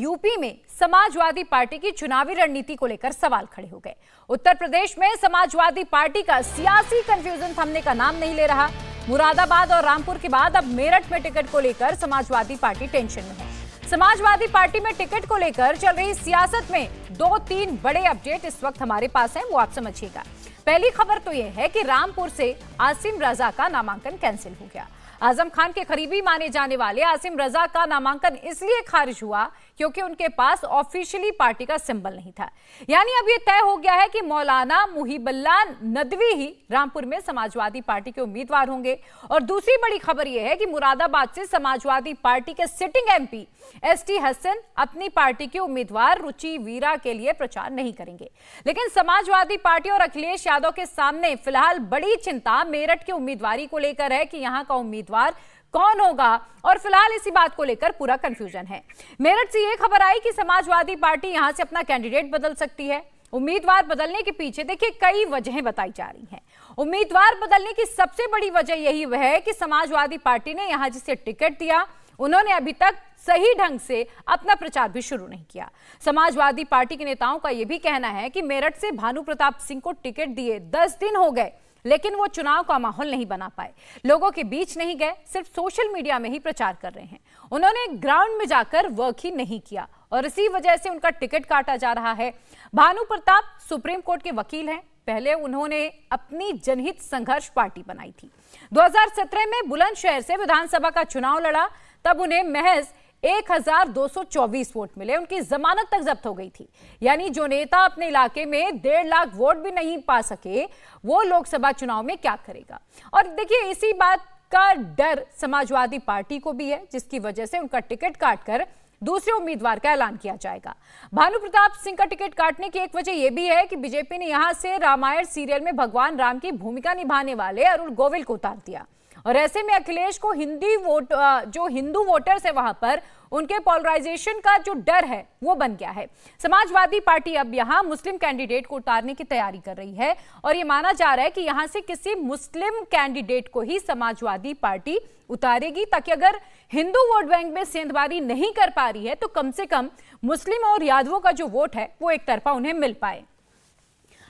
UP में Samajwadi party की चुनावी रणनीति को लेकर सवाल खड़े हो गए। उत्तर प्रदेश में समाजवादी पार्टी का सियासी कंफ्यूजन थमने का नाम नहीं ले रहा। मुरादाबाद और रामपुर के बाद अब मेरठ में टिकट को लेकर समाजवादी पार्टी टेंशन में है। समाजवादी पार्टी में टिकट को लेकर चल रही सियासत में 2-3 बड़े अपडेट इस वक्त हमारे पास हैं, वो आप समझिएगा। पहली खबर तो यह है कि रामपुर से आसिम रजा का नामांकन कैंसिल हो गया। आजम खान के करीबी माने जाने वाले आसिम रजा का नामांकन इसलिए खारिज हुआ क्योंकि उनके पास ऑफिशियली पार्टी का सिंबल नहीं था। यानी अब यह तय हो गया है कि मौलाना मुहिबुल्लाह नदवी ही रामपुर में समाजवादी पार्टी के उम्मीदवार होंगे। और दूसरी बड़ी खबर यह है कि मुरादाबाद से समाजवादी पार्टी के सिटिंग एमपी एसटी हसन अपनी पार्टी के उम्मीदवार रुचि वीरा के लिए प्रचार नहीं करेंगे। लेकिन समाजवादी पार्टी और अखिलेश यादव के सामने फिलहाल बड़ी चिंता मेरठ के उम्मीदवारी को लेकर है कि यहां का उम्मीदवार कौन होगा, और फिलहाल इसी बात को लेकर पूरा कंफ्यूजन है। मेरठ से यह खबर आई कि समाजवादी पार्टी यहां से अपना कैंडिडेट बदल सकती है। उम्मीदवार बदलने के पीछे देखिए कई वजहें बताई जा रही हैं। उम्मीदवार बदलने की सबसे बड़ी वजह यही है कि समाजवादी पार्टी ने यहां जिसे टिकट दिया उन्होंने अभी तक सही ढंग से अपना प्रचार भी शुरू नहीं किया। समाजवादी पार्टी के नेताओं का यह भी कहना है कि मेरठ से भानु प्रताप सिंह को टिकट दिए 10 दिन हो गए, लेकिन वो चुनाव का माहौल नहीं बना पाए, लोगों के बीच नहीं गए, सिर्फ सोशल मीडिया में ही प्रचार कर रहे हैं। उन्होंने ग्राउंड में जाकर वर्क ही नहीं किया और इसी वजह से उनका टिकट काटा जा रहा है। भानु प्रताप सुप्रीम कोर्ट के वकील हैं। पहले उन्होंने अपनी जनहित संघर्ष पार्टी बनाई थी। 2017 में बुलंदशहर से विधानसभा का चुनाव लड़ा, तब उन्हें महज 1224 वोट मिले। उनकी जमानत तक जब्त हो गई थी। यानी जो नेता अपने इलाके में 1.5 लाख वोट भी नहीं पा सके, वो लोकसभा चुनाव में क्या करेगा। और देखिए इसी बात का डर समाजवादी पार्टी को भी है, जिसकी वजह से उनका टिकट काटकर दूसरे उम्मीदवार का ऐलान किया जाएगा। भानु प्रताप सिंह का टिकट काटने की एक वजह यह भी है कि बीजेपी ने यहां से रामायण सीरियल में भगवान राम की भूमिका निभाने वाले अरुण गोविल को उतार दिया। और ऐसे में अखिलेश को जो हिंदू वोटर्स है वहां पर उनके पोलराइजेशन का जो डर है वो बन गया है। समाजवादी पार्टी अब यहां मुस्लिम कैंडिडेट को उतारने की तैयारी कर रही है और ये माना जा रहा है कि यहां से किसी मुस्लिम कैंडिडेट को ही समाजवादी पार्टी उतारेगी, ताकि अगर हिंदू वोट बैंक में सेंधबाजी नहीं कर पा रही है तो कम से कम मुस्लिम और यादवों का जो वोट है वो एक तरफा उन्हें मिल पाए।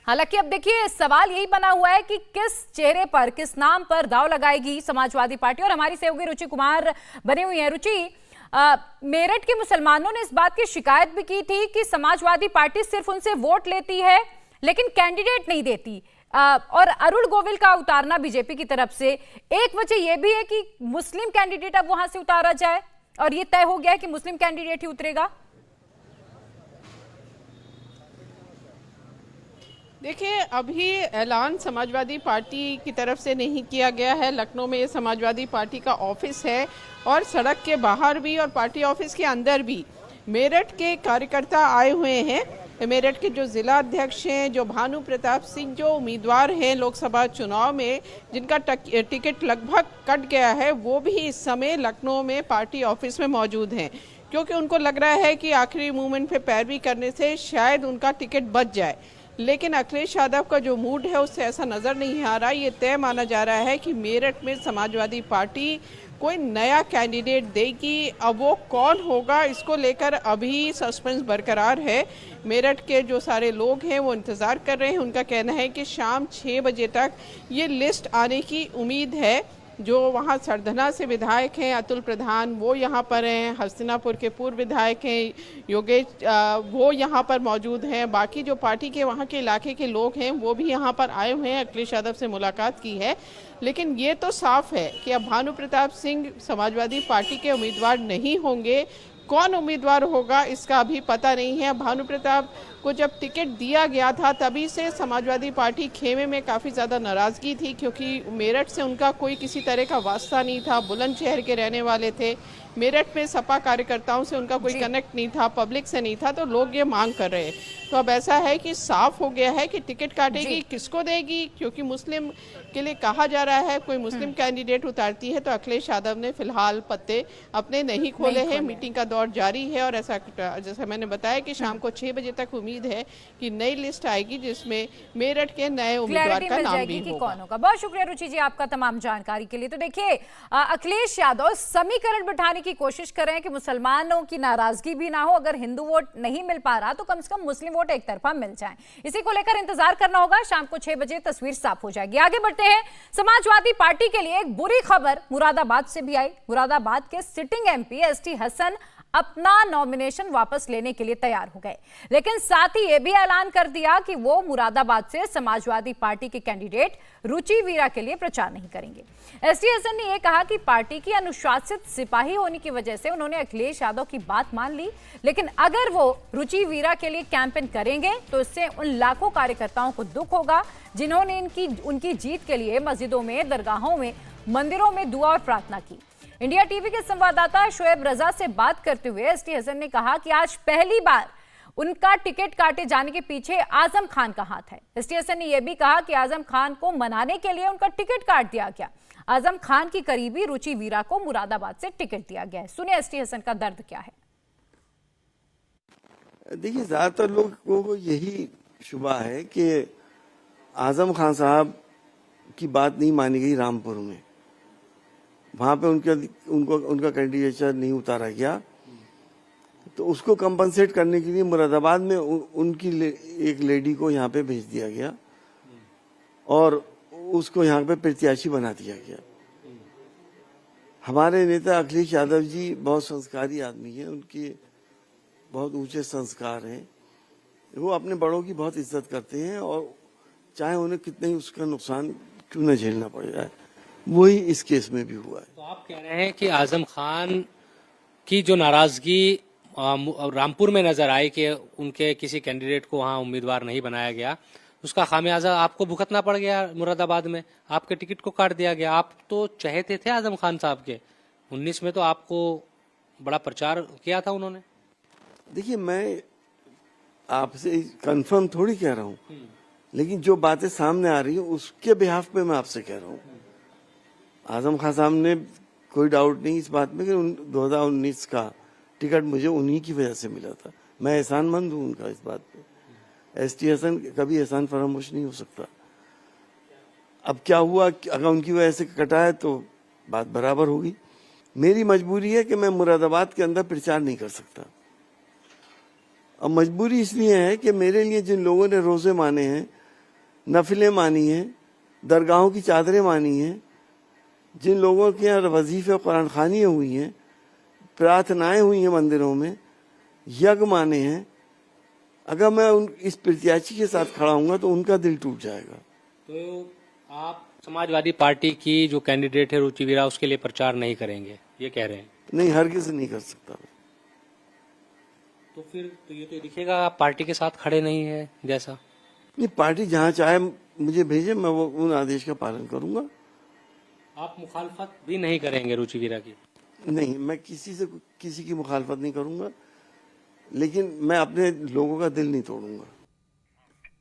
हालांकि अब देखिए सवाल यही बना हुआ है कि किस चेहरे पर, किस नाम पर दांव लगाएगी समाजवादी पार्टी। और हमारी सहयोगी रुचि कुमार बने हुई हैं। रुचि, मेरठ के मुसलमानों ने इस बात की शिकायत भी की थी कि समाजवादी पार्टी सिर्फ उनसे वोट लेती है लेकिन कैंडिडेट नहीं देती, और अरुण गोविल का उतारना बीजेपी की तरफ से एक वजह यह भी है कि मुस्लिम कैंडिडेट अब वहां से उतारा जाए, और यह तय हो गया है कि मुस्लिम कैंडिडेट ही उतरेगा। देखिए, अभी ऐलान समाजवादी पार्टी की तरफ से नहीं किया गया है। लखनऊ में ये समाजवादी पार्टी का ऑफिस है और सड़क के बाहर भी और पार्टी ऑफिस के अंदर भी मेरठ के कार्यकर्ता आए हुए हैं। मेरठ के जो जिला अध्यक्ष हैं, जो भानु प्रताप सिंह जो उम्मीदवार हैं लोकसभा चुनाव में, जिनका टिकट लगभग कट गया है, वो भी इस समय लखनऊ में पार्टी ऑफिस में मौजूद हैं, क्योंकि उनको लग रहा है कि आखिरी मूवमेंट पे पैरवी करने से शायद उनका टिकट बच जाए। लेकिन अखिलेश यादव का जो मूड है उससे ऐसा नज़र नहीं आ रहा। ये तय माना जा रहा है कि मेरठ में समाजवादी पार्टी कोई नया कैंडिडेट देगी। अब वो कौन होगा, इसको लेकर अभी सस्पेंस बरकरार है। मेरठ के जो सारे लोग हैं वो इंतज़ार कर रहे हैं। उनका कहना है कि शाम 6 बजे तक ये लिस्ट आने की उम्मीद है। जो वहाँ सरधना से विधायक हैं अतुल प्रधान, वो यहाँ पर हैं। हस्तिनापुर के पूर्व विधायक हैं योगेश, वो यहाँ पर मौजूद हैं। बाकी जो पार्टी के वहाँ के इलाके के लोग हैं वो भी यहाँ पर आए हुए हैं, अखिलेश यादव से मुलाकात की है। लेकिन ये तो साफ है कि अब भानु प्रताप सिंह समाजवादी पार्टी के उम्मीदवार नहीं होंगे। कौन उम्मीदवार होगा इसका अभी पता नहीं है। भानु प्रताप को जब टिकट दिया गया था तभी से समाजवादी पार्टी खेमे में काफ़ी ज़्यादा नाराज़गी थी, क्योंकि मेरठ से उनका कोई किसी तरह का वास्ता नहीं था। बुलंदशहर के रहने वाले थे। मेरठ में सपा कार्यकर्ताओं से उनका कोई कनेक्ट नहीं था, पब्लिक से नहीं था, तो लोग ये मांग कर रहे हैं। तो अब ऐसा है कि साफ हो गया है कि टिकट काटेगी, किसको देगी, क्योंकि मुस्लिम के लिए कहा जा रहा है कोई मुस्लिम कैंडिडेट उतारती है तो अखिलेश यादव ने फिलहाल पत्ते अपने नहीं खोले हैं। मीटिंग का दौर जारी है और ऐसा जैसा मैंने बताया कि शाम को 6 बजे तक उम्मीद उम्मीद है कि नई लिस्ट आएगी जिसमें मेरठ के नए उम्मीदवार क्लैरिटी का मिल नाम जाएगी भी कि होगा। कौन होगा। बहुत शुक्रिया रुचि जी आपका तमाम जानकारी के लिए। तो देखिए अखिलेश यादव समीकरण बिठाने की कोशिश कर रहे हैं कि मुसलमानों की नाराजगी भी ना हो, अगर हिंदू वोट नहीं मिल पा रहा तो कम से कम मुस्लिम वोट एक तरफा मिल जाए। इसी को लेकर इंतजार करना होगा, शाम को 6 बजे तस्वीर साफ हो जाएगी। आगे बढ़ते हैं, समाजवादी पार्टी के लिए एक बुरी खबर मुरादाबाद से भी आई। मुरादाबाद के सिटिंग एमपी एसटी हसन अपना नॉमिनेशन वापस लेने के लिए तैयार हो गए, लेकिन साथ ही यह भी ऐलान कर दिया कि वो मुरादाबाद से समाजवादी पार्टी के कैंडिडेट रुचि वीरा के लिए प्रचार नहीं करेंगे। एसटी हसन ने यह कहा कि पार्टी की अनुशासित सिपाही होने की वजह से उन्होंने अखिलेश यादव की बात मान ली, लेकिन अगर वो रुचि वीरा के लिए कैंपेन करेंगे तो इससे उन लाखों कार्यकर्ताओं को दुख होगा जिन्होंने उनकी जीत के लिए मस्जिदों में, दरगाहों में, मंदिरों में दुआ और प्रार्थना की। इंडिया टीवी के संवाददाता शोएब रजा से बात करते हुए एसटी हसन ने कहा कि आज पहली बार उनका टिकट काटे जाने के पीछे आजम खान का हाथ है। एसटी हसन ने यह भी कहा कि आजम खान को मनाने के लिए उनका टिकट काट दिया गया। आजम खान की करीबी रुचि वीरा को मुरादाबाद से टिकट दिया गया है। सुनिए एसटी हसन का दर्द क्या है। देखिए, ज्यादातर लोगों को यही शुबा है कि आजम खान साहब की बात नहीं मानी गई रामपुर में, वहां पे उनका कैंडिडेचर नहीं उतारा गया, तो उसको कंपनसेट करने के लिए मुरादाबाद में उनकी एक लेडी को यहाँ पे भेज दिया गया और उसको यहाँ पे प्रत्याशी बना दिया गया। हमारे नेता अखिलेश यादव जी बहुत संस्कारी आदमी हैं, उनके बहुत ऊंचे संस्कार हैं, वो अपने बड़ों की बहुत इज्जत करते हैं और चाहे उन्हें कितना ही उसका नुकसान क्यों न झेलना पड़ जाए, वही इस केस में भी हुआ है। तो आप कह रहे हैं कि आजम खान की जो नाराजगी रामपुर में नजर आई कि उनके किसी कैंडिडेट को वहां उम्मीदवार नहीं बनाया गया, उसका खामियाजा आपको भुगतना पड़ गया मुरादाबाद में, आपके टिकट को काट दिया गया। आप तो चहेते थे आजम खान साहब के, 19 में तो आपको बड़ा प्रचार किया था उन्होंने। देखिए, मैं आपसे कंफर्म थोड़ी कह रहा हूँ, लेकिन जो बातें सामने आ रही है उसके बिहाफ पे मैं आपसे कह रहा हूँ। आजम खान साहब ने कोई डाउट नहीं इस बात में कि 2019 का टिकट मुझे उन्हीं की वजह से मिला था। मैं एहसानमंद हूँ उनका इस बात पे। एसटी हसन कभी एहसान फरामोश नहीं हो सकता। अब क्या हुआ, अगर उनकी वजह से कटा है तो बात बराबर होगी। मेरी मजबूरी है कि मैं मुरादाबाद के अंदर प्रचार नहीं कर सकता। अब मजबूरी इसलिए है कि मेरे लिए जिन लोगों ने रोजे माने हैं, नफिलें मानी हैं, दरगाहों की चादरें मानी हैं, जिन लोगों के यहाँ वजीफे और कुरान खानियाँ हुई हैं, प्रार्थनाएं हुई हैं मंदिरों में, यज्ञ माने हैं, अगर मैं इस प्रत्याशी के साथ खड़ा हूंगा तो उनका दिल टूट जाएगा। तो आप समाजवादी पार्टी की जो कैंडिडेट है रुचि वीरा, उसके लिए प्रचार नहीं करेंगे, ये कह रहे हैं? नहीं, हर किसी नहीं कर सकता। तो फिर तो ये तो दिखेगा आप पार्टी के साथ खड़े नहीं है जैसा। नहीं, पार्टी जहाँ चाहे मुझे भेजे, मैं वो उन आदेश का पालन करूंगा। आप मुखालफत भी नहीं करेंगे रुचि वीरा की? नहीं, मैं किसी की मुखालफत नहीं करूंगा, लेकिन मैं अपने लोगों का दिल नहीं तोड़ूंगा।